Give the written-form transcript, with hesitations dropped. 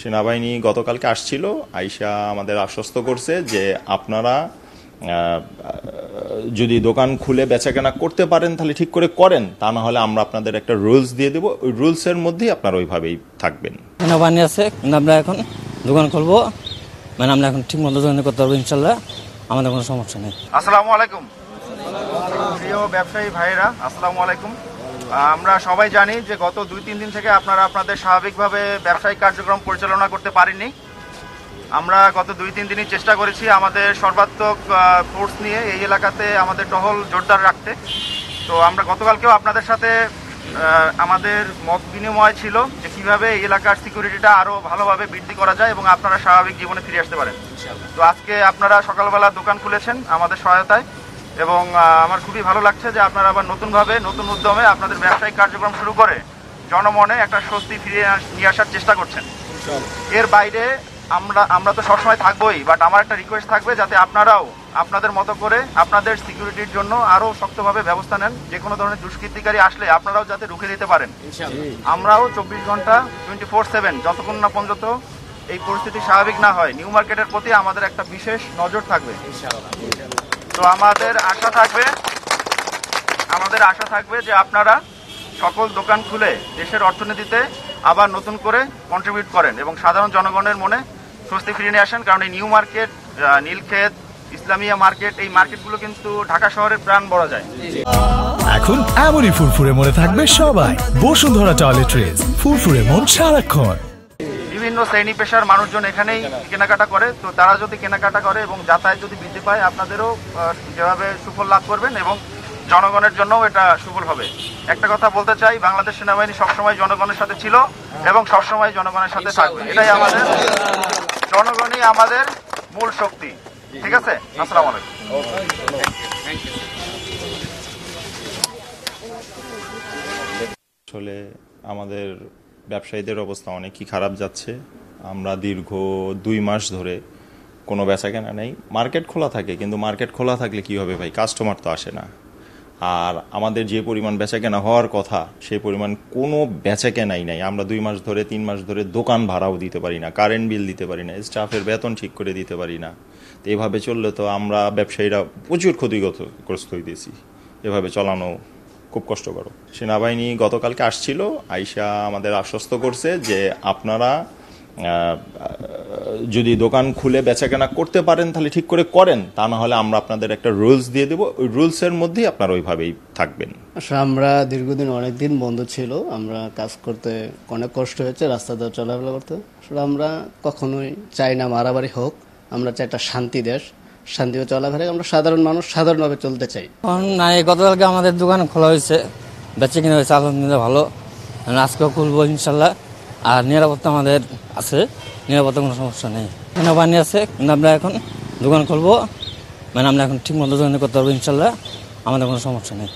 সেনাবাহিনী গতকালকে আসছিল, আইসা আমাদের আশ্বস্ত করছে যে আপনারা যদি দোকান খুলে বেচাকেনা করতে পারেন তাহলে ঠিক করে করেন, তা না হলে আমরা আপনাদের একটা রুলস দিয়ে দেবো, ওই রুলসের মধ্যেই আপনারা ওইভাবেই থাকবেন। সেনাবাহিনী আছে, কিন্তু আমরা এখন দোকান খুলবো, মানে আমরা এখন ঠিক মতো দোকান করতে পারবো ইনশাল্লাহ, আমাদের কোনো সমস্যা নেই। আসসালামু আলাইকুম প্রিয় ব্যবসায়ী ভাইয়েরা, আসসালামু আলাইকুম। আমরা সবাই জানি যে গত 2-3 দিন থেকে আপনারা আপনাদের স্বাভাবিকভাবে ব্যবসায়িক কার্যক্রম পরিচালনা করতে পারেননি। আমরা গত 2-3 দিনই চেষ্টা করেছি আমাদের সর্বাত্মক ফোর্স নিয়ে এই এলাকাতে আমাদের টহল জোরদার রাখতে। তো আমরা গতকালকেও আপনাদের সাথে আমাদের মত বিনিময় ছিল যে কীভাবে এই এলাকার সিকিউরিটিটা আরও ভালোভাবে বৃদ্ধি করা যায় এবং আপনারা স্বাভাবিক জীবনে ফিরে আসতে পারেন। তো আজকে আপনারা সকালবেলা দোকান খুলেছেন আমাদের সহায়তায়, এবং আমার খুবই ভালো লাগছে যে আপনারা আবার নতুনভাবে নতুন উদ্যমে আপনাদের ব্যবসায়িক কার্যক্রম শুরু করে জনমনে একটা স্বস্তি ফিরিয়ে নিয়ে আসার চেষ্টা করছেন। এর বাইরে আমরা তো সবসময় থাকবোই, বাট আমার একটা রিকোয়েস্ট থাকবে যাতে আপনারাও আপনাদের মতো করে আপনাদের সিকিউরিটির জন্য আরও শক্তভাবে ব্যবস্থা নেন। যে কোনো ধরনের দুষ্কৃতিকারী আসলে আপনারাও যাতে রুখে দিতে পারেন। আমরাও 24 ঘন্টা 24/7 যতক্ষণ না পর্যন্ত এই পরিস্থিতি স্বাভাবিক না হয়, নিউ মার্কেটের প্রতি আমাদের একটা বিশেষ নজর থাকবে। তো আমাদের আশা থাকবে যে আপনারা সকল দোকান খুলে দেশের অর্থনীতিতে আবার নতুন করে কন্ট্রিবিউট করেন এবং সাধারণ জনগণের মনে স্বস্তি ফিরিয়ে নিয়ে আসেন। কারণ এই new market, Nilkhet, Islamia market, এই মার্কেটগুলো কিন্তু ঢাকা শহরের প্রাণ বলা যায়। এখন এমনই ফুরফুরে মনে থাকবে সবাই। বসুন্ধরা টয়লেট্রিজ, ফুরফুরে মন সারাক্ষণ। বিভিন্ন শ্রেণী পেশার মানুষজন এখানেই কেনাকাটা করে, তো তারা যদি কেনাকাটা করে এবং যাতায়াত যদি বৃদ্ধি পায়, আপনাদেরও যেভাবে সুফল লাভ করবেন এবং জনগণের জন্যও এটা সুফল হবে। একটা কথা বলতে চাই, বাংলাদেশ সেনাবাহিনী সবসময় জনগণের সাথে ছিল এবং সবসময় জনগণের সাথে থাকবে। এটাই আমাদের, জনগণই আমাদের মূল শক্তি। ঠিক আছে, আসসালামু আলাইকুম। আসলে আমাদের ব্যবসায়ীদের অবস্থা অনেকই খারাপ যাচ্ছে। আমরা দীর্ঘ 2 মাস ধরে কোনো বেচাকেনা নেই। মার্কেট খোলা থাকে, কিন্তু মার্কেট খোলা থাকলে কী হবে ভাই, কাস্টমার তো আসে না। আর আমাদের যে পরিমাণ বেচাকেনা হওয়ার কথা সেই পরিমাণ কোনো বেচাকেনাই নাই। আমরা 2 মাস ধরে 3 মাস ধরে দোকান ভাড়াও দিতে পারি না, কারেন্ট বিল দিতে পারি না, স্টাফের বেতন ঠিক করে দিতে পারি না। তো এভাবে চললে তো আমরা ব্যবসায়ীরা প্রচুর ক্ষতিগ্রস্ত হইতেছি। এভাবে চালানো খুব কষ্টকর। সেনাবাহিনী গতকালকে আসছিল, আইসা আমাদের আশ্বস্ত করছে যে আপনারা যদি দোকান খুলে বেচাকেনা করতে পারেন তাহলে ঠিক করে করেন, তা না হলে আমরা আপনাদের একটা রুলস দিয়ে দেবো, ওই রুলসের মধ্যেই আপনারা ওইভাবেই থাকবেন। আসলে আমরা দীর্ঘদিন অনেকদিন বন্ধ ছিল, আমরা কাজ করতে অনেক কষ্ট হয়েছে, রাস্তাতে চলাফেরা করতে। আসলে আমরা কখনোই চাই না মারামারি হোক, আমরা চাই একটা শান্তি দেশ, শান্তিও চলাফেরা, আমরা সাধারণ মানুষ সাধারণভাবে চলতে চাই। না, গতকালকে আমাদের দোকান খোলা হয়েছে, বেচে কিনে হয়েছে, আলহামদুলিল্লাহ ভালো। আজকেও খুলবো ইনশাল্লাহ। আর নিরাপত্তা আমাদের আছে, নিরাপত্তা কোনো সমস্যা নেই। সেনাবাহিনী আছে, কিন্তু আমরা এখন দোকান খুলবো, মানে আমরা এখন ঠিক মতো দোকান করতে পারবো ইনশাল্লাহ, আমাদের কোনো সমস্যা নেই।